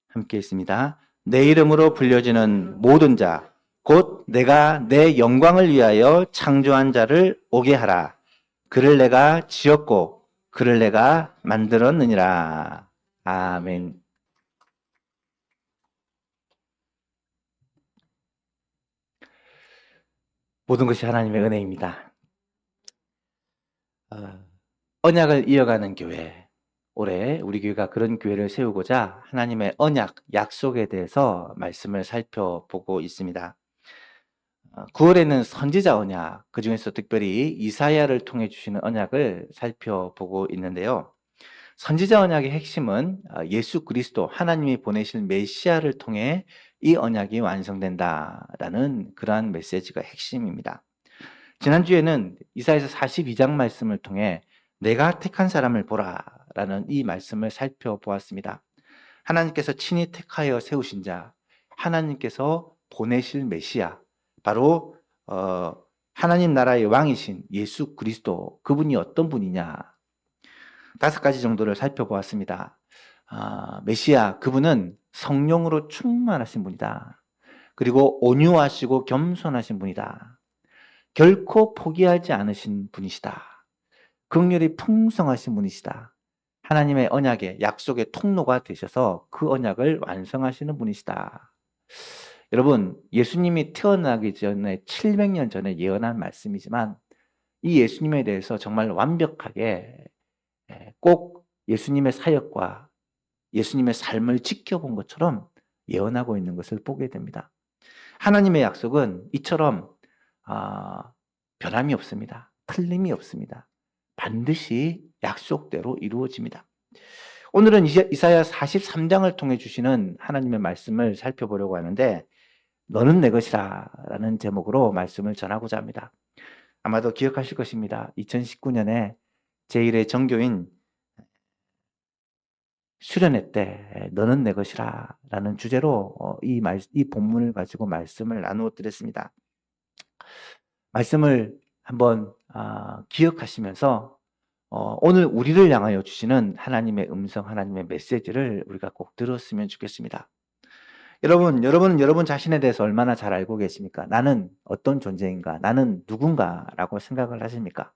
함께 있습니다. 내 이름으로 불려지는 모든 자, 곧 내가 내 영광을 위하여 창조한 자를 오게 하라. 그를 내가 지었고 그를 내가 만들었느니라. 아멘. 모든 것이 하나님의 은혜입니다. 언약을 이어가는 교회. 올해 우리 교회가 그런 교회를 세우고자 하나님의 언약, 약속에 대해서 말씀을 살펴보고 있습니다. 9월에는 선지자 언약, 그 중에서 특별히 이사야를 통해 주시는 언약을 살펴보고 있는데요. 선지자 언약의 핵심은 예수 그리스도, 하나님이 보내실 메시아를 통해 이 언약이 완성된다라는 그러한 메시지가 핵심입니다. 지난주에는 이사야서 42장 말씀을 통해 내가 택한 사람을 보라라는 이 말씀을 살펴보았습니다. 하나님께서 친히 택하여 세우신 자, 하나님께서 보내실 메시아, 바로 하나님 나라의 왕이신 예수 그리스도, 그분이 어떤 분이냐, 5가지 정도를 살펴보았습니다. 메시아, 그분은 성령으로 충만하신 분이다. 그리고 온유하시고 겸손하신 분이다. 결코 포기하지 않으신 분이시다. 긍휼이 풍성하신 분이시다. 하나님의 언약의 약속의 통로가 되셔서 그 언약을 완성하시는 분이시다. 여러분, 예수님이 태어나기 전에 700년 전에 예언한 말씀이지만 이 예수님에 대해서 정말 완벽하게 꼭 예수님의 사역과 예수님의 삶을 지켜본 것처럼 예언하고 있는 것을 보게 됩니다. 하나님의 약속은 이처럼 변함이 없습니다. 틀림이 없습니다. 반드시 약속대로 이루어집니다. 오늘은 이사야 43장을 통해 주시는 하나님의 말씀을 살펴보려고 하는데, 너는 내 것이라 라는 제목으로 말씀을 전하고자 합니다. 아마도 기억하실 것입니다. 2019년에 제1회 정교인 수련회 때 너는 내 것이라 라는 주제로 이 본문을 가지고 말씀을 나누어 드렸습니다. 말씀을 한번 기억하시면서 오늘 우리를 향하여 주시는 하나님의 음성, 하나님의 메시지를 우리가 꼭 들었으면 좋겠습니다. 여러분은 여러분 자신에 대해서 얼마나 잘 알고 계십니까? 나는 어떤 존재인가? 나는 누군가라고 생각을 하십니까?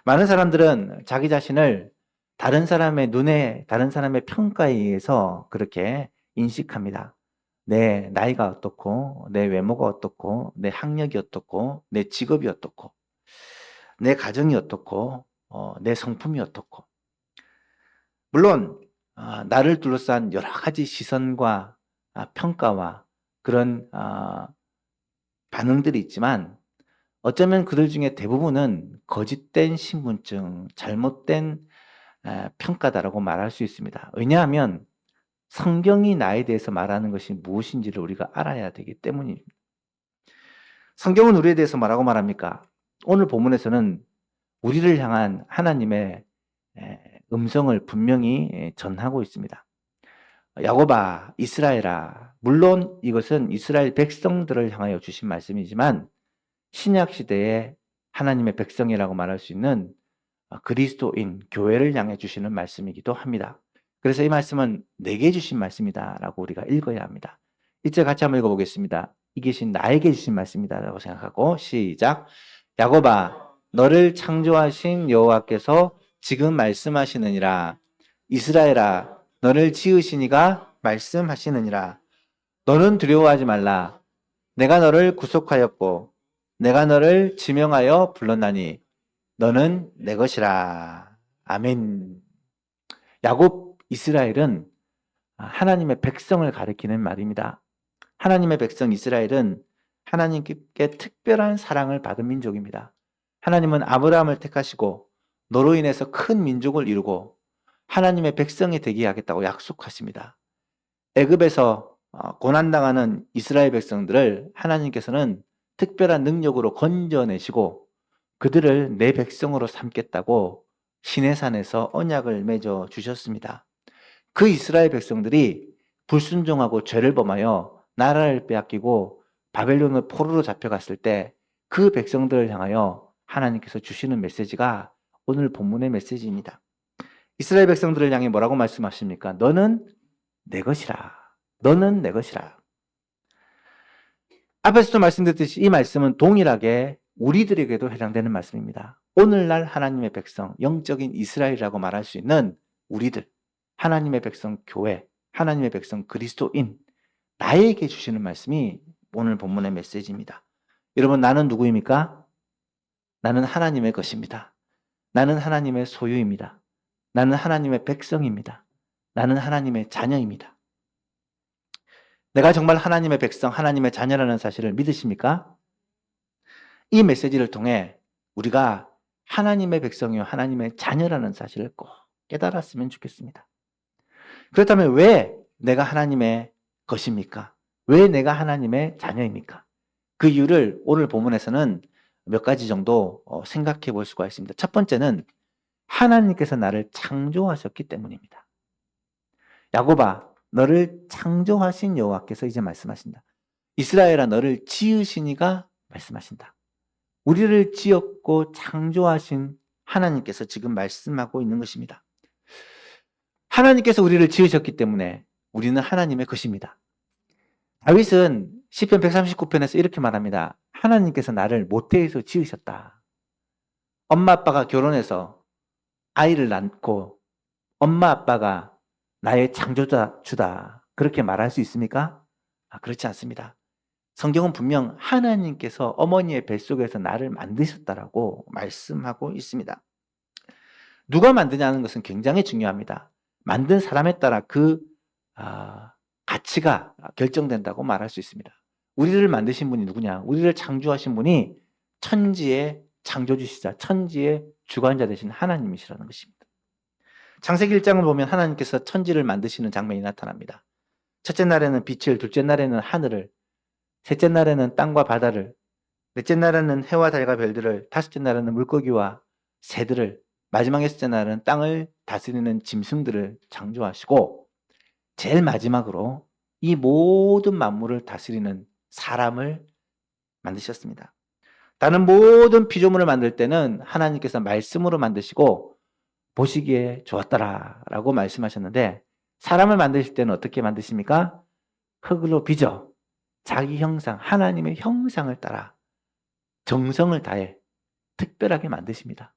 많은 사람들은 자기 자신을 다른 사람의 눈에, 다른 사람의 평가에 의해서 그렇게 인식합니다. 내 나이가 어떻고, 내 외모가 어떻고, 내 학력이 어떻고, 내 직업이 어떻고, 내 가정이 어떻고, 내 성품이 어떻고. 물론 나를 둘러싼 여러 가지 시선과 평가와 그런 반응들이 있지만, 어쩌면 그들 중에 대부분은 거짓된 신분증, 잘못된 평가다라고 말할 수 있습니다. 왜냐하면 성경이 나에 대해서 말하는 것이 무엇인지를 우리가 알아야 되기 때문입니다. 성경은 우리에 대해서 뭐라고 말합니까? 오늘 본문에서는 우리를 향한 하나님의 음성을 분명히 전하고 있습니다. 야곱아, 이스라엘아. 물론 이것은 이스라엘 백성들을 향하여 주신 말씀이지만 신약 시대에 하나님의 백성이라고 말할 수 있는 그리스도인 교회를 향해 주시는 말씀이기도 합니다. 그래서 이 말씀은 내게 주신 말씀이다라고 우리가 읽어야 합니다. 1절 같이 한번 읽어보겠습니다. 이게 나에게 주신 말씀이다라고 생각하고 시작. 야곱아, 너를 창조하신 여호와께서 지금 말씀하시느니라. 이스라엘아, 너를 지으신 이가 말씀하시느니라. 너는 두려워하지 말라. 내가 너를 구속하였고 내가 너를 지명하여 불렀나니 너는 내 것이라. 아멘. 야곱, 이스라엘은 하나님의 백성을 가리키는 말입니다. 하나님의 백성 이스라엘은 하나님께 특별한 사랑을 받은 민족입니다. 하나님은 아브라함을 택하시고 너로 인해서 큰 민족을 이루고 하나님의 백성이 되게 하겠다고 약속하십니다. 애굽에서 고난당하는 이스라엘 백성들을 하나님께서는 특별한 능력으로 건져내시고 그들을 내 백성으로 삼겠다고 시내산에서 언약을 맺어 주셨습니다. 그 이스라엘 백성들이 불순종하고 죄를 범하여 나라를 빼앗기고 바벨론의 포로로 잡혀갔을 때 그 백성들을 향하여 하나님께서 주시는 메시지가 오늘 본문의 메시지입니다. 이스라엘 백성들을 향해 뭐라고 말씀하십니까? 너는 내 것이라. 너는 내 것이라. 앞에서도 말씀드렸듯이 이 말씀은 동일하게 우리들에게도 해당되는 말씀입니다. 오늘날 하나님의 백성, 영적인 이스라엘이라고 말할 수 있는 우리들, 하나님의 백성 교회, 하나님의 백성 그리스도인, 나에게 주시는 말씀이 오늘 본문의 메시지입니다. 여러분, 나는 누구입니까? 나는 하나님의 것입니다. 나는 하나님의 소유입니다. 나는 하나님의 백성입니다. 나는 하나님의 자녀입니다. 내가 정말 하나님의 백성, 하나님의 자녀라는 사실을 믿으십니까? 이 메시지를 통해 우리가 하나님의 백성이요 하나님의 자녀라는 사실을 꼭 깨달았으면 좋겠습니다. 그렇다면 왜 내가 하나님의 것입니까? 왜 내가 하나님의 자녀입니까? 그 이유를 오늘 본문에서는 몇 가지 정도 생각해 볼 수가 있습니다. 첫 번째는 하나님께서 나를 창조하셨기 때문입니다. 야곱아, 너를 창조하신 여호와께서 이제 말씀하신다. 이스라엘아, 너를 지으시니가 말씀하신다. 우리를 지었고 창조하신 하나님께서 지금 말씀하고 있는 것입니다. 하나님께서 우리를 지으셨기 때문에 우리는 하나님의 것입니다. 다윗은 시편 139편에서 이렇게 말합니다. 하나님께서 나를 모태에서 지으셨다. 엄마 아빠가 결혼해서 아이를 낳고 엄마 아빠가 나의 창조주다. 그렇게 말할 수 있습니까? 그렇지 않습니다. 성경은 분명 하나님께서 어머니의 뱃속에서 나를 만드셨다라고 말씀하고 있습니다. 누가 만드냐는 것은 굉장히 중요합니다. 만든 사람에 따라 그 가치가 결정된다고 말할 수 있습니다. 우리를 만드신 분이 누구냐? 우리를 창조하신 분이 천지의 창조주시자, 천지의 주관자 되신 하나님이시라는 것입니다. 창세기 1장을 보면 하나님께서 천지를 만드시는 장면이 나타납니다. 첫째 날에는 빛을, 둘째 날에는 하늘을, 셋째 날에는 땅과 바다를, 넷째 날에는 해와 달과 별들을, 다섯째 날에는 물고기와 새들을, 마지막 여섯째 날은 땅을 다스리는 짐승들을 창조하시고 제일 마지막으로 이 모든 만물을 다스리는 사람을 만드셨습니다. 다른 모든 피조물을 만들 때는 하나님께서 말씀으로 만드시고 보시기에 좋았더라라고 말씀하셨는데 사람을 만드실 때는 어떻게 만드십니까? 흙으로 빚어 자기 형상, 하나님의 형상을 따라 정성을 다해 특별하게 만드십니다.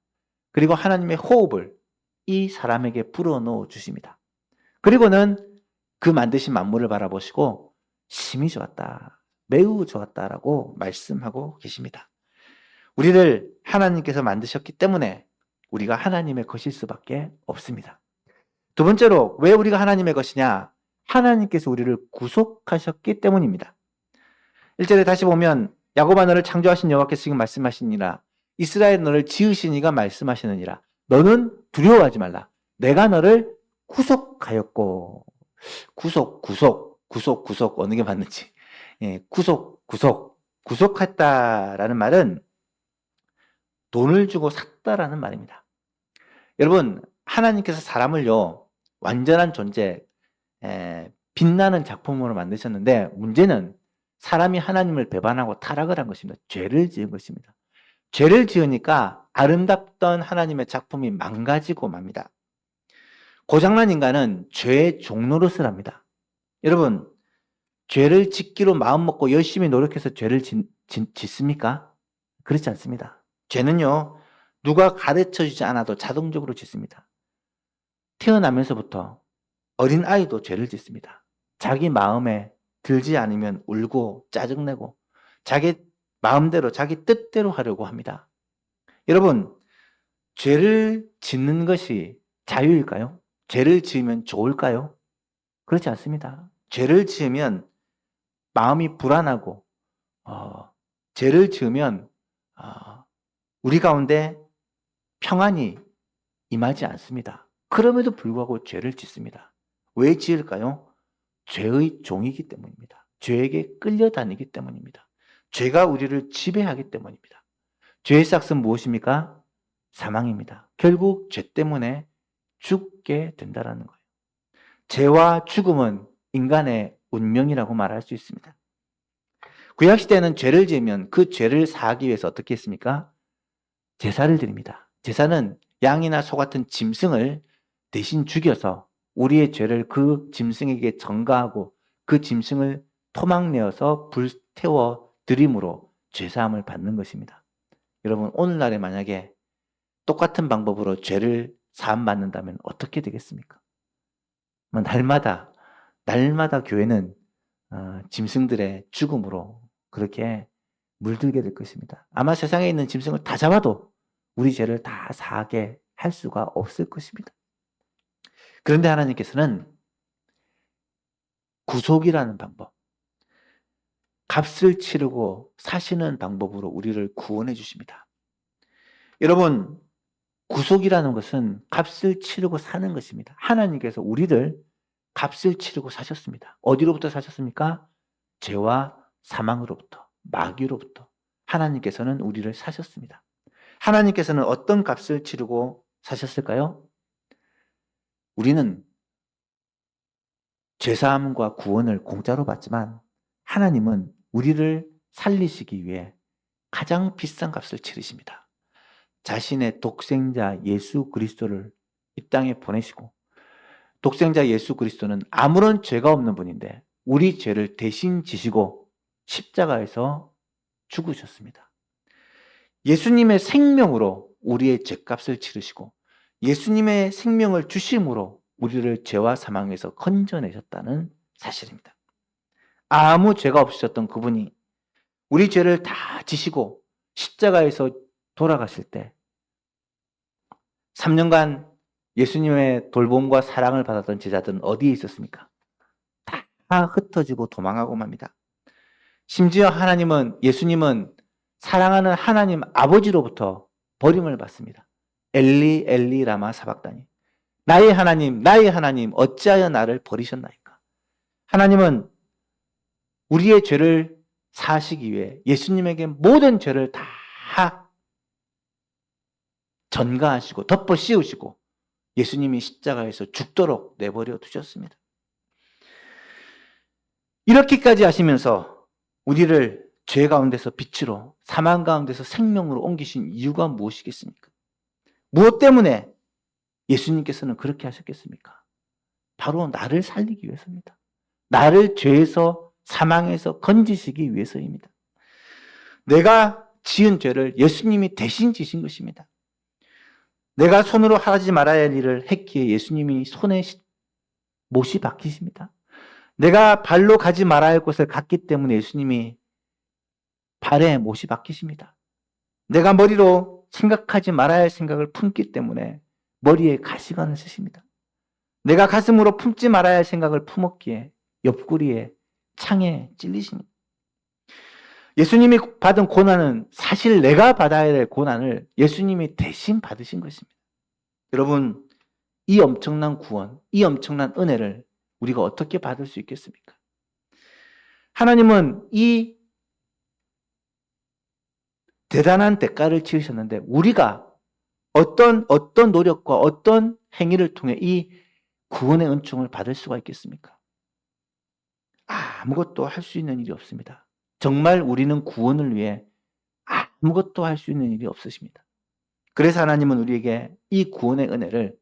그리고 하나님의 호흡을 이 사람에게 불어넣어 주십니다. 그리고는 그 만드신 만물을 바라보시고 심히 좋았다, 매우 좋았다라고 말씀하고 계십니다. 우리를 하나님께서 만드셨기 때문에 우리가 하나님의 것일 수밖에 없습니다. 두 번째로 왜 우리가 하나님의 것이냐? 하나님께서 우리를 구속하셨기 때문입니다. 1절에 다시 보면 야곱아 너를 창조하신 여호와께서 지금 말씀하시니라. 이스라엘 너를 지으신 이가 말씀하시느니라. 너는 두려워하지 말라. 내가 너를 구속하였고. 구속 어느 게 맞는지. 구속했다라는 말은 돈을 주고 샀다라는 말입니다. 여러분, 하나님께서 사람을요, 완전한 존재, 빛나는 작품으로 만드셨는데 문제는 사람이 하나님을 배반하고 타락을 한 것입니다. 죄를 지은 것입니다. 죄를 지으니까 아름답던 하나님의 작품이 망가지고 맙니다. 고장난 인간은 죄의 종노릇을 합니다. 여러분, 죄를 짓기로 마음먹고 열심히 노력해서 죄를 짓습니까? 그렇지 않습니다. 죄는요, 누가 가르쳐주지 않아도 자동적으로 짓습니다. 태어나면서부터 어린 아이도 죄를 짓습니다. 자기 마음에 들지 않으면 울고 짜증내고 자기 마음대로 자기 뜻대로 하려고 합니다. 여러분, 죄를 짓는 것이 자유일까요? 죄를 지으면 좋을까요? 그렇지 않습니다. 죄를 지으면 마음이 불안하고 죄를 지으면 우리 가운데 평안이 임하지 않습니다. 그럼에도 불구하고 죄를 짓습니다. 왜 지을까요? 죄의 종이기 때문입니다. 죄에게 끌려다니기 때문입니다. 죄가 우리를 지배하기 때문입니다. 죄의 삭은 무엇입니까? 사망입니다. 결국 죄 때문에 죽게 된다는 거예요. 죄와 죽음은 인간의 운명이라고 말할 수 있습니다. 구약시대에는 죄를 지으면 그 죄를 사하기 위해서 어떻게 했습니까? 제사를 드립니다. 제사는 양이나 소 같은 짐승을 대신 죽여서 우리의 죄를 그 짐승에게 전가하고 그 짐승을 토막내어서 불태워 드림으로 죄사함을 받는 것입니다. 여러분, 오늘날에 만약에 똑같은 방법으로 죄를 사함받는다면 어떻게 되겠습니까? 날마다 교회는 짐승들의 죽음으로 그렇게 물들게 될 것입니다. 아마 세상에 있는 짐승을 다 잡아도 우리 죄를 다 사하게 할 수가 없을 것입니다. 그런데 하나님께서는 구속이라는 방법, 값을 치르고 사시는 방법으로 우리를 구원해 주십니다. 여러분, 구속이라는 것은 값을 치르고 사는 것입니다. 하나님께서 우리를 값을 치르고 사셨습니다. 어디로부터 사셨습니까? 죄와 사망으로부터, 마귀로부터 하나님께서는 우리를 사셨습니다. 하나님께서는 어떤 값을 치르고 사셨을까요? 우리는 죄사함과 구원을 공짜로 받지만 하나님은 우리를 살리시기 위해 가장 비싼 값을 치르십니다. 자신의 독생자 예수 그리스도를 이 땅에 보내시고, 독생자 예수 그리스도는 아무런 죄가 없는 분인데 우리 죄를 대신 지시고 십자가에서 죽으셨습니다. 예수님의 생명으로 우리의 죄값을 치르시고 예수님의 생명을 주심으로 우리를 죄와 사망에서 건져내셨다는 사실입니다. 아무 죄가 없으셨던 그분이 우리 죄를 다 지시고 십자가에서 돌아가실 때 3년간 예수님의 돌봄과 사랑을 받았던 제자들은 어디에 있었습니까? 다 흩어지고 도망하고 맙니다. 심지어 예수님은 사랑하는 하나님 아버지로부터 버림을 받습니다. 엘리 엘리 라마 사박다니, 나의 하나님 어찌하여 나를 버리셨나이까. 하나님은 우리의 죄를 사하시기 위해 예수님에게 모든 죄를 다 전가하시고 덮어 씌우시고 예수님이 십자가에서 죽도록 내버려 두셨습니다. 이렇게까지 하시면서 우리를 죄 가운데서 빛으로, 사망 가운데서 생명으로 옮기신 이유가 무엇이겠습니까? 무엇 때문에 예수님께서는 그렇게 하셨겠습니까? 바로 나를 살리기 위해서입니다. 나를 죄에서, 사망에서 건지시기 위해서입니다. 내가 지은 죄를 예수님이 대신 지신 것입니다. 내가 손으로 하지 말아야 할 일을 했기에 예수님이 손에 못이 박히십니다. 내가 발로 가지 말아야 할 곳을 갔기 때문에 예수님이 발에 못이 박히십니다. 내가 머리로 생각하지 말아야 할 생각을 품기 때문에 머리에 가시관을 쓰십니다. 내가 가슴으로 품지 말아야 할 생각을 품었기에 옆구리에 창에 찔리십니다. 예수님이 받은 고난은 사실 내가 받아야 될 고난을 예수님이 대신 받으신 것입니다. 여러분, 이 엄청난 구원, 이 엄청난 은혜를 우리가 어떻게 받을 수 있겠습니까? 하나님은 이 대단한 대가를 치르셨는데 우리가 어떤 노력과 어떤 행위를 통해 이 구원의 은총을 받을 수가 있겠습니까? 아무것도 할 수 있는 일이 없습니다. 정말 우리는 구원을 위해 아무것도 할 수 있는 일이 없으십니다. 그래서 하나님은 우리에게 이 구원의 은혜를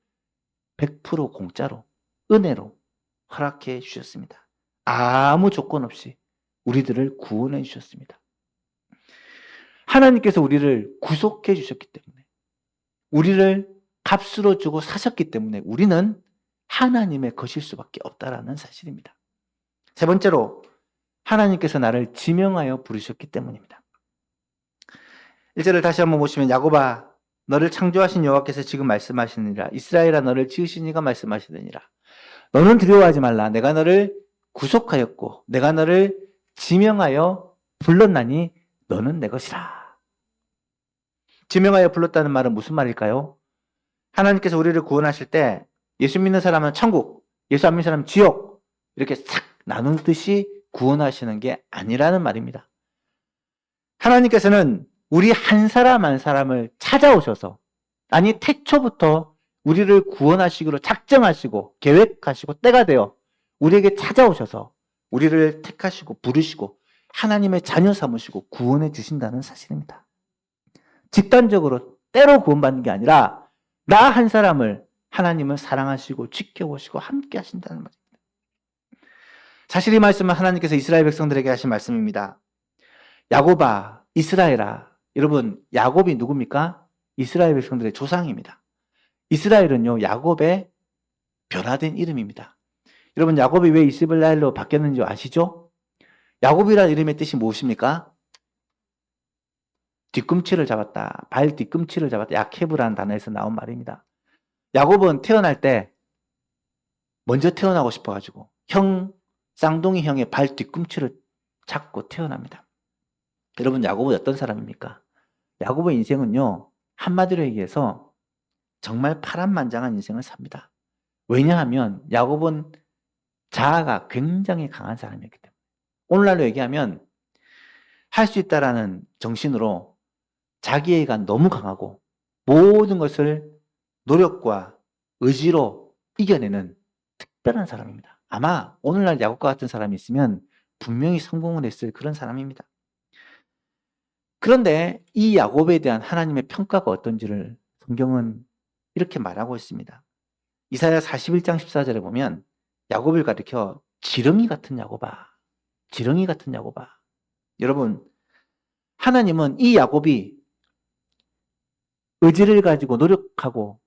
100% 공짜로, 은혜로 허락해 주셨습니다. 아무 조건 없이 우리들을 구원해 주셨습니다. 하나님께서 우리를 구속해 주셨기 때문에, 우리를 값으로 주고 사셨기 때문에 우리는 하나님의 것일 수밖에 없다라는 사실입니다. 세 번째로, 하나님께서 나를 지명하여 부르셨기 때문입니다. 1절을 다시 한번 보시면, 야곱아 너를 창조하신 여호와께서 지금 말씀하시느니라. 이스라엘아 너를 지으신 이가 말씀하시느니라. 너는 두려워하지 말라. 내가 너를 구속하였고 내가 너를 지명하여 불렀나니 너는 내 것이라. 지명하여 불렀다는 말은 무슨 말일까요? 하나님께서 우리를 구원하실 때 예수 믿는 사람은 천국, 예수 안 믿는 사람은 지옥, 이렇게 싹 나누듯이 구원하시는 게 아니라는 말입니다. 하나님께서는 우리 한 사람 한 사람을 찾아오셔서, 아니 태초부터 우리를 구원하시기로 작정하시고 계획하시고 때가 되어 우리에게 찾아오셔서 우리를 택하시고 부르시고 하나님의 자녀 삼으시고 구원해 주신다는 사실입니다. 집단적으로 때로 구원받는 게 아니라 나 한 사람을 하나님은 사랑하시고 지켜보시고 함께 하신다는 말입니다. 사실 이 말씀은 하나님께서 이스라엘 백성들에게 하신 말씀입니다. 야곱아, 이스라엘아. 여러분, 야곱이 누굽니까? 이스라엘 백성들의 조상입니다. 이스라엘은요, 야곱의 변화된 이름입니다. 여러분, 야곱이 왜 이스라엘로 바뀌었는지 아시죠? 야곱이라는 이름의 뜻이 무엇입니까? 뒤꿈치를 잡았다. 발 뒤꿈치를 잡았다. 야케브라는 단어에서 나온 말입니다. 야곱은 태어날 때 먼저 태어나고 싶어가지고 쌍둥이 형의 발 뒤꿈치를 잡고 태어납니다. 여러분, 야곱은 어떤 사람입니까? 야곱의 인생은요, 한마디로 얘기해서 정말 파란만장한 인생을 삽니다. 왜냐하면 야곱은 자아가 굉장히 강한 사람이었기 때문에. 오늘날로 얘기하면 할 수 있다라는 정신으로 자기애가 너무 강하고 모든 것을 노력과 의지로 이겨내는 특별한 사람입니다. 아마 오늘날 야곱과 같은 사람이 있으면 분명히 성공을 했을 그런 사람입니다. 그런데 이 야곱에 대한 하나님의 평가가 어떤지를 성경은 이렇게 말하고 있습니다. 이사야 41장 14절에 보면 야곱을 가리켜 지렁이 같은 야곱아, 지렁이 같은 야곱아. 여러분, 하나님은 이 야곱이 의지를 가지고 노력하고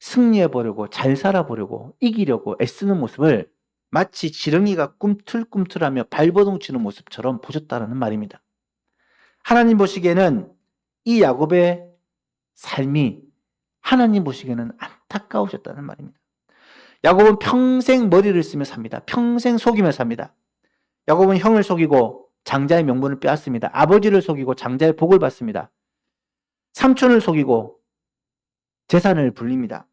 승리해보려고 잘 살아보려고 이기려고 애쓰는 모습을 마치 지렁이가 꿈틀꿈틀하며 발버둥 치는 모습처럼 보셨다는 말입니다. 하나님 보시기에는 이 야곱의 삶이 하나님 보시기에는 안타까우셨다는 말입니다. 야곱은 평생 머리를 쓰며 삽니다. 평생 속이며 삽니다. 야곱은 형을 속이고 장자의 명분을 빼앗습니다. 아버지를 속이고 장자의 복을 받습니다. 삼촌을 속이고 재산을 불립니다.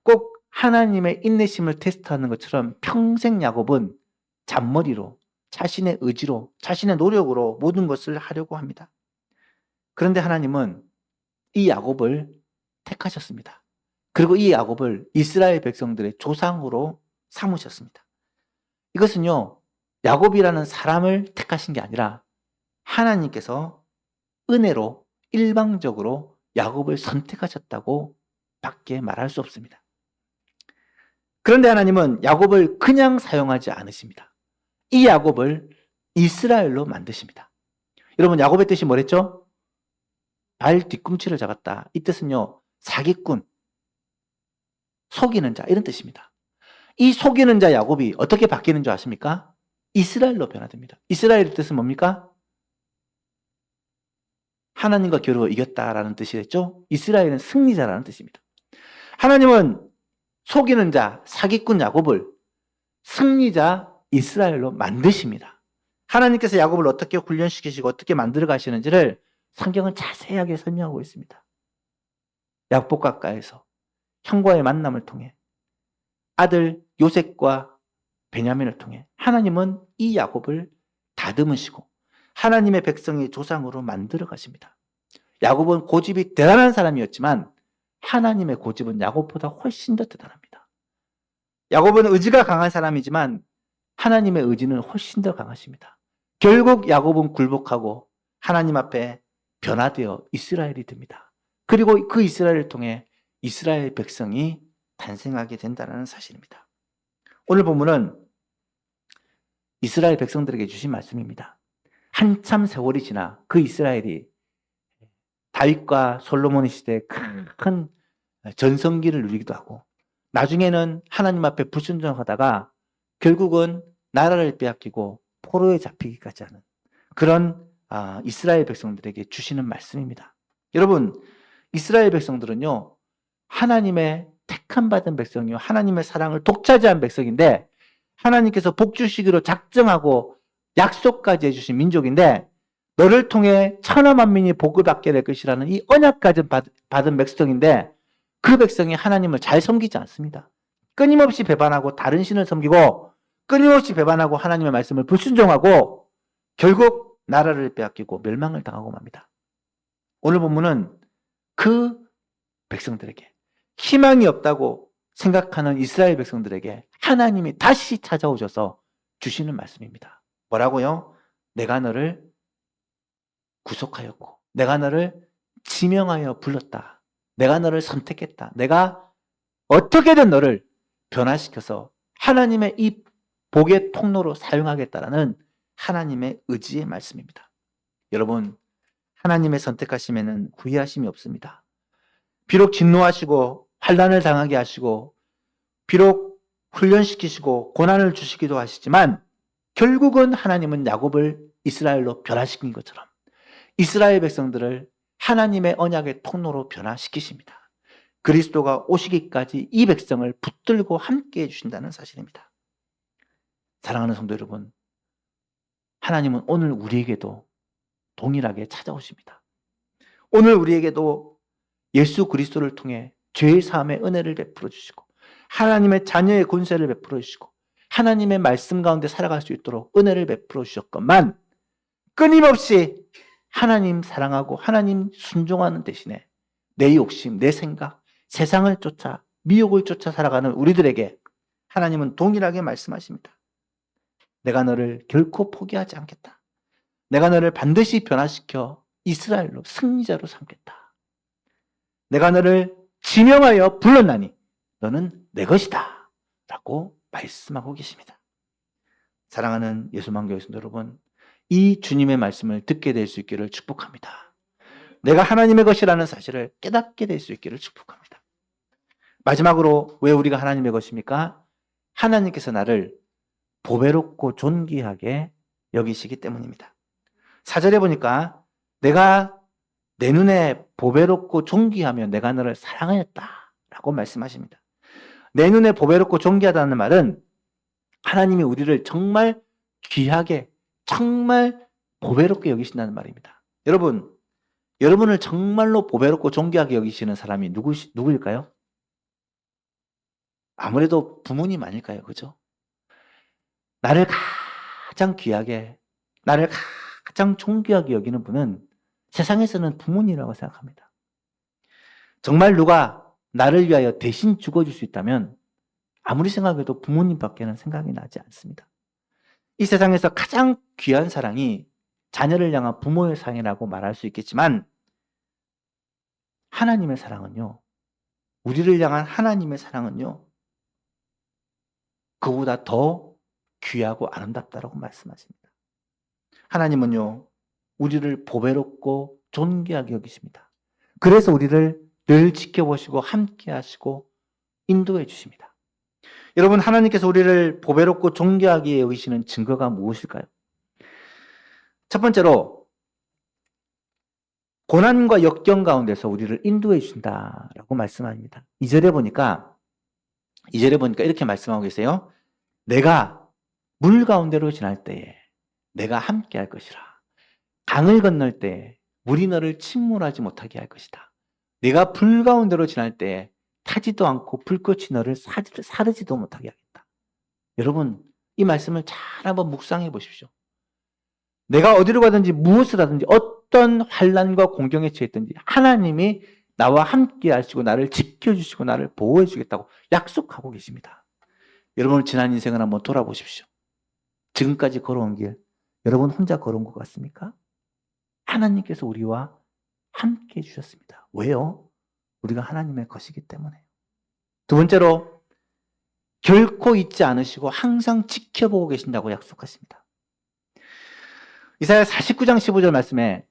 꼭 하나님의 인내심을 테스트하는 것처럼 평생 야곱은 잔머리로 자신의 의지로 자신의 노력으로 모든 것을 하려고 합니다. 그런데 하나님은 이 야곱을 택하셨습니다. 그리고 이 야곱을 이스라엘 백성들의 조상으로 삼으셨습니다. 이것은요, 야곱이라는 사람을 택하신 게 아니라 하나님께서 은혜로 일방적으로 야곱을 선택하셨다고 밖에 말할 수 없습니다. 그런데 하나님은 야곱을 그냥 사용하지 않으십니다. 이 야곱을 이스라엘로 만드십니다. 여러분, 야곱의 뜻이 뭐랬죠? 발 뒤꿈치를 잡았다. 이 뜻은요, 사기꾼, 속이는 자, 이런 뜻입니다. 이 속이는 자 야곱이 어떻게 바뀌는 줄 아십니까? 이스라엘로 변화됩니다. 이스라엘의 뜻은 뭡니까? 하나님과 겨루어 이겼다라는 뜻이겠죠? 이스라엘은 승리자라는 뜻입니다. 하나님은 속이는 자, 사기꾼 야곱을 승리자 이스라엘로 만드십니다. 하나님께서 야곱을 어떻게 훈련시키시고 어떻게 만들어 가시는지를 성경은 자세하게 설명하고 있습니다. 야복 가까이에서 형과의 만남을 통해 아들 요셉과 베냐민을 통해 하나님은 이 야곱을 다듬으시고 하나님의 백성의 조상으로 만들어 가십니다. 야곱은 고집이 대단한 사람이었지만 하나님의 고집은 야곱보다 훨씬 더 대단합니다. 야곱은 의지가 강한 사람이지만 하나님의 의지는 훨씬 더 강하십니다. 결국 야곱은 굴복하고 하나님 앞에 변화되어 이스라엘이 됩니다. 그리고 그 이스라엘을 통해 이스라엘 백성이 탄생하게 된다는 사실입니다. 오늘 본문은 이스라엘 백성들에게 주신 말씀입니다. 한참 세월이 지나 그 이스라엘이 다윗과 솔로몬의 시대에 큰 전성기를 누리기도 하고 나중에는 하나님 앞에 불순종하다가 결국은 나라를 빼앗기고 포로에 잡히기까지 하는 그런 이스라엘 백성들에게 주시는 말씀입니다. 여러분, 이스라엘 백성들은요, 하나님의 택함 받은 백성이요, 하나님의 사랑을 독차지한 백성인데 하나님께서 복 주시기로 작정하고 약속까지 해주신 민족인데 너를 통해 천하 만민이 복을 받게 될 것이라는 이 언약까지 받은 백성인데 그 백성이 하나님을 잘 섬기지 않습니다. 끊임없이 배반하고 다른 신을 섬기고 끊임없이 배반하고 하나님의 말씀을 불순종하고 결국 나라를 빼앗기고 멸망을 당하고 맙니다. 오늘 본문은 그 백성들에게 희망이 없다고 생각하는 이스라엘 백성들에게 하나님이 다시 찾아오셔서 주시는 말씀입니다. 뭐라고요? 내가 너를 구속하였고 내가 너를 지명하여 불렀다. 내가 너를 선택했다. 내가 어떻게든 너를 변화시켜서 하나님의 이 복의 통로로 사용하겠다라는 하나님의 의지의 말씀입니다. 여러분, 하나님의 선택하심에는 후회하심이 없습니다. 비록 진노하시고 환난을 당하게 하시고 비록 훈련시키시고 고난을 주시기도 하시지만 결국은 하나님은 야곱을 이스라엘로 변화시킨 것처럼 이스라엘 백성들을 하나님의 언약의 통로로 변화시키십니다. 그리스도가 오시기까지 이 백성을 붙들고 함께 해주신다는 사실입니다. 사랑하는 성도 여러분, 하나님은 오늘 우리에게도 동일하게 찾아오십니다. 오늘 우리에게도 예수 그리스도를 통해 죄의 사함의 은혜를 베풀어 주시고 하나님의 자녀의 권세를 베풀어 주시고 하나님의 말씀 가운데 살아갈 수 있도록 은혜를 베풀어 주셨건만 끊임없이 하나님 사랑하고 하나님 순종하는 대신에 내 욕심, 내 생각, 세상을 쫓아 미혹을 쫓아 살아가는 우리들에게 하나님은 동일하게 말씀하십니다. 내가 너를 결코 포기하지 않겠다. 내가 너를 반드시 변화시켜 이스라엘로 승리자로 삼겠다. 내가 너를 지명하여 불렀나니 너는 내 것이다 라고 말씀하고 계십니다. 사랑하는 예수만교회 성도 여러분, 이 주님의 말씀을 듣게 될 수 있기를 축복합니다. 내가 하나님의 것이라는 사실을 깨닫게 될 수 있기를 축복합니다. 마지막으로 왜 우리가 하나님의 것입니까? 하나님께서 나를 보배롭고 존귀하게 여기시기 때문입니다. 4절에 보니까 내가 내 눈에 보배롭고 존귀하며 내가 너를 사랑하였다 라고 말씀하십니다. 내 눈에 보배롭고 존귀하다는 말은 하나님이 우리를 정말 귀하게 정말 보배롭게 여기신다는 말입니다. 여러분을 정말로 보배롭고 존귀하게 여기시는 사람이 누구일까요? 아무래도 부모님 아닐까요? 그죠? 나를 가장 귀하게, 나를 가장 존귀하게 여기는 분은 세상에서는 부모님이라고 생각합니다. 정말 누가 나를 위하여 대신 죽어줄 수 있다면 아무리 생각해도 부모님밖에는 생각이 나지 않습니다. 이 세상에서 가장 귀한 사랑이 자녀를 향한 부모의 사랑이라고 말할 수 있겠지만 하나님의 사랑은요, 우리를 향한 하나님의 사랑은요, 그보다 더 귀하고 아름답다라고 말씀하십니다. 하나님은요, 우리를 보배롭고 존귀하게 여기십니다. 그래서 우리를 늘 지켜보시고 함께 하시고 인도해 주십니다. 여러분, 하나님께서 우리를 보배롭고 존귀하게 여기시는 증거가 무엇일까요? 첫 번째로 고난과 역경 가운데서 우리를 인도해 주신다라고 말씀합니다. 2절에 보니까 이렇게 말씀하고 계세요. 내가 물 가운데로 지날 때에 내가 함께 할 것이라. 강을 건널 때에 물이 너를 침몰하지 못하게 할 것이다. 네가 불 가운데로 지날 때에 타지도 않고 불꽃이 너를 사르지도 못하게 하겠다. 여러분, 이 말씀을 잘 한번 묵상해 보십시오. 내가 어디로 가든지 무엇을 하든지 어떤 환난과 공경에 처했든지 하나님이 나와 함께 하시고 나를 지켜주시고 나를 보호해 주겠다고 약속하고 계십니다. 여러분, 지난 인생을 한번 돌아보십시오. 지금까지 걸어온 길, 여러분 혼자 걸어온 것 같습니까? 하나님께서 우리와 함께 해주셨습니다. 왜요? 우리가 하나님의 것이기 때문에. 두 번째로, 결코 잊지 않으시고 항상 지켜보고 계신다고 약속하십니다. 이사야 49장 15절 말씀에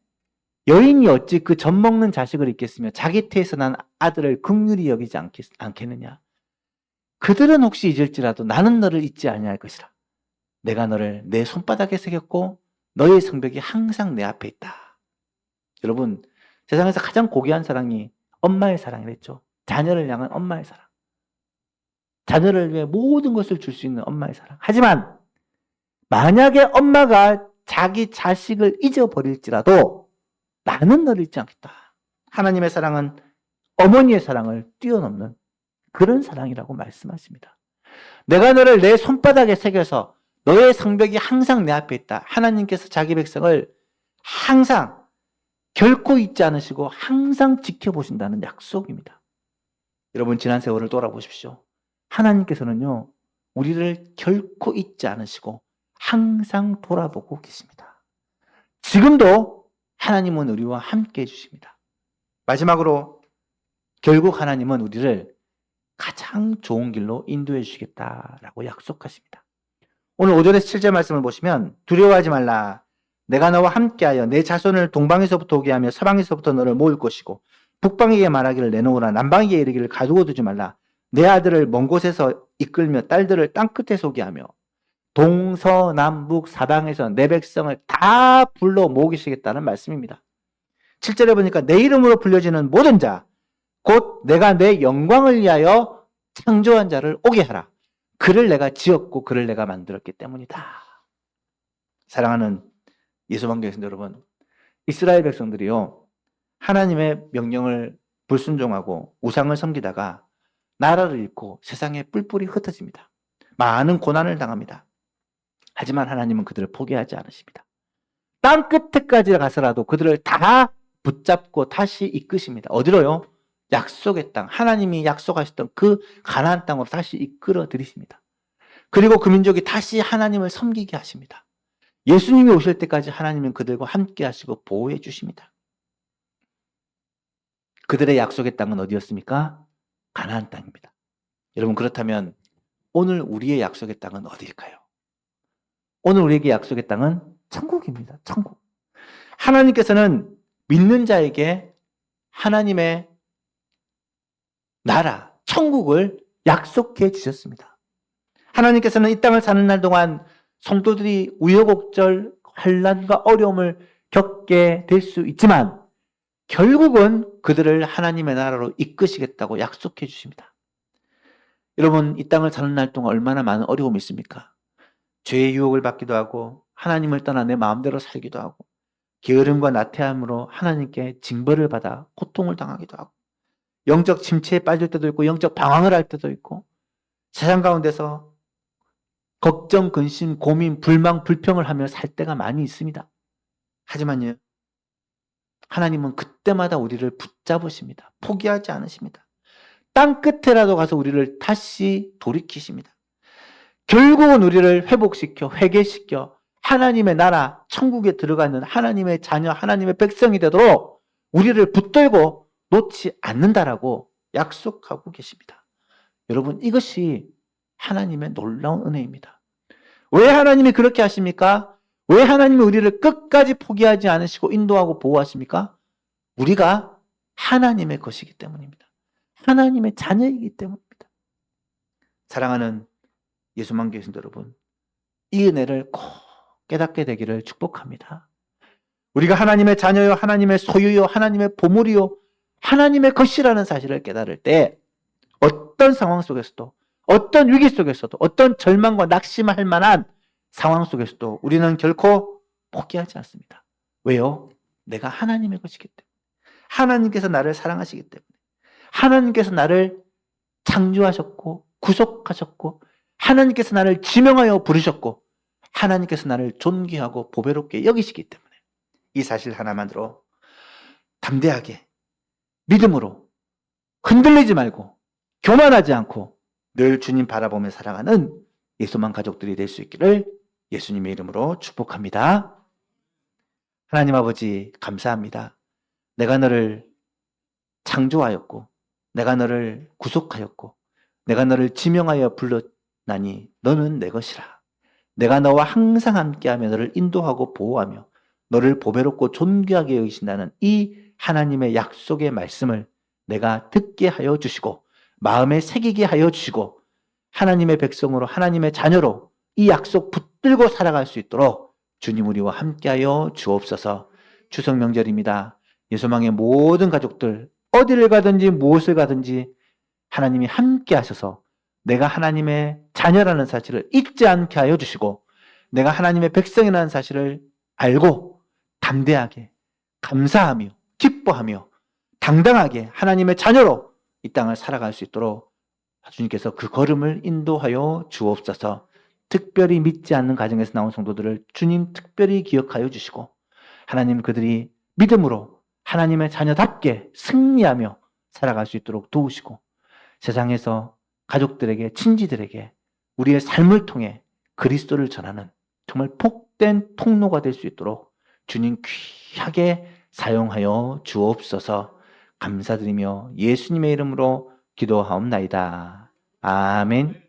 여인이 어찌 그 젖 먹는 자식을 잊겠으며 자기 태에서 난 아들을 긍휼히 여기지 않겠느냐. 그들은 혹시 잊을지라도 나는 너를 잊지 아니할 것이라. 내가 너를 내 손바닥에 새겼고 너의 성벽이 항상 내 앞에 있다. 여러분, 세상에서 가장 고귀한 사랑이 엄마의 사랑이랬죠. 자녀를 향한 엄마의 사랑. 자녀를 위해 모든 것을 줄 수 있는 엄마의 사랑. 하지만 만약에 엄마가 자기 자식을 잊어버릴지라도 나는 너를 잊지 않겠다. 하나님의 사랑은 어머니의 사랑을 뛰어넘는 그런 사랑이라고 말씀하십니다. 내가 너를 내 손바닥에 새겨서 너의 성벽이 항상 내 앞에 있다. 하나님께서 자기 백성을 항상 결코 잊지 않으시고 항상 지켜보신다는 약속입니다. 여러분, 지난 세월을 돌아보십시오. 하나님께서는요, 우리를 결코 잊지 않으시고 항상 돌아보고 계십니다. 지금도 하나님은 우리와 함께 해주십니다. 마지막으로 결국 하나님은 우리를 가장 좋은 길로 인도해 주시겠다라고 약속하십니다. 오늘 5절에서 7절 말씀을 보시면 두려워하지 말라. 내가 너와 함께하여 내 자손을 동방에서부터 오게 하며 서방에서부터 너를 모을 것이고 북방에게 말하기를 내놓으라. 남방에게 이르기를 가두어 두지 말라. 내 아들을 먼 곳에서 이끌며 딸들을 땅끝에서 오게 하며 동서남북 사방에서 내 백성을 다 불러 모으시겠다는 말씀입니다. 7절에 보니까 내 이름으로 불려지는 모든 자 곧 내가 내 영광을 위하여 창조한 자를 오게 하라. 그를 내가 지었고 그를 내가 만들었기 때문이다. 사랑하는 예수만교 교신 여러분, 이스라엘 백성들이요, 하나님의 명령을 불순종하고 우상을 섬기다가 나라를 잃고 세상에 뿔뿔이 흩어집니다. 많은 고난을 당합니다. 하지만 하나님은 그들을 포기하지 않으십니다. 땅 끝에까지 가서라도 그들을 다 붙잡고 다시 이끄십니다. 어디로요? 약속의 땅, 하나님이 약속하셨던 그 가나안 땅으로 다시 이끌어 들이십니다. 그리고 그 민족이 다시 하나님을 섬기게 하십니다. 예수님이 오실 때까지 하나님은 그들과 함께 하시고 보호해 주십니다. 그들의 약속의 땅은 어디였습니까? 가나안 땅입니다. 여러분, 그렇다면 오늘 우리의 약속의 땅은 어디일까요? 오늘 우리에게 약속의 땅은 천국입니다. 천국. 하나님께서는 믿는 자에게 하나님의 나라, 천국을 약속해 주셨습니다. 하나님께서는 이 땅을 사는 날 동안 성도들이 우여곡절, 환난과 어려움을 겪게 될 수 있지만 결국은 그들을 하나님의 나라로 이끄시겠다고 약속해 주십니다. 여러분, 이 땅을 사는 날 동안 얼마나 많은 어려움이 있습니까? 죄의 유혹을 받기도 하고 하나님을 떠나 내 마음대로 살기도 하고 게으름과 나태함으로 하나님께 징벌을 받아 고통을 당하기도 하고 영적 침체에 빠질 때도 있고 영적 방황을 할 때도 있고 세상 가운데서 걱정, 근심, 고민, 불망, 불평을 하며 살 때가 많이 있습니다. 하지만요, 하나님은 그때마다 우리를 붙잡으십니다. 포기하지 않으십니다. 땅 끝에라도 가서 우리를 다시 돌이키십니다. 결국은 우리를 회복시켜 회개시켜 하나님의 나라 천국에 들어가는 하나님의 자녀, 하나님의 백성이 되도록 우리를 붙들고 놓지 않는다라고 약속하고 계십니다. 여러분, 이것이 하나님의 놀라운 은혜입니다. 왜 하나님이 그렇게 하십니까? 왜 하나님이 우리를 끝까지 포기하지 않으시고 인도하고 보호하십니까? 우리가 하나님의 것이기 때문입니다. 하나님의 자녀이기 때문입니다. 사랑하는 예수만교 교신 여러분, 이 은혜를 꼭 깨닫게 되기를 축복합니다. 우리가 하나님의 자녀요, 하나님의 소유요, 하나님의 보물이요, 하나님의 것이라는 사실을 깨달을 때 어떤 상황 속에서도, 어떤 위기 속에서도, 어떤 절망과 낙심할 만한 상황 속에서도 우리는 결코 포기하지 않습니다. 왜요? 내가 하나님의 것이기 때문에. 하나님께서 나를 사랑하시기 때문에. 하나님께서 나를 창조하셨고 구속하셨고 하나님께서 나를 지명하여 부르셨고 하나님께서 나를 존귀하고 보배롭게 여기시기 때문에 이 사실 하나만으로 담대하게 믿음으로 흔들리지 말고 교만하지 않고 늘 주님 바라보며 살아가는 예수만 가족들이 될 수 있기를 예수님의 이름으로 축복합니다. 하나님 아버지, 감사합니다. 내가 너를 창조하였고 내가 너를 구속하였고 내가 너를 지명하여 불렀나니 너는 내 것이라. 내가 너와 항상 함께하며 너를 인도하고 보호하며 너를 보배롭고 존귀하게 여기신다는 이 하나님의 약속의 말씀을 내가 듣게 하여 주시고 마음에 새기게 하여 주시고 하나님의 백성으로 하나님의 자녀로 이 약속 붙들고 살아갈 수 있도록 주님 우리와 함께하여 주옵소서. 추석 명절입니다. 예수망의 모든 가족들 어디를 가든지 무엇을 가든지 하나님이 함께 하셔서 내가 하나님의 자녀라는 사실을 잊지 않게 하여 주시고 내가 하나님의 백성이라는 사실을 알고 담대하게 감사하며 기뻐하며 당당하게 하나님의 자녀로 이 땅을 살아갈 수 있도록 주님께서 그 걸음을 인도하여 주옵소서. 특별히 믿지 않는 가정에서 나온 성도들을 주님 특별히 기억하여 주시고 하나님 그들이 믿음으로 하나님의 자녀답게 승리하며 살아갈 수 있도록 도우시고 세상에서 가족들에게 친지들에게 우리의 삶을 통해 그리스도를 전하는 정말 복된 통로가 될 수 있도록 주님 귀하게 사용하여 주옵소서. 감사드리며 예수님의 이름으로 기도하옵나이다. 아멘.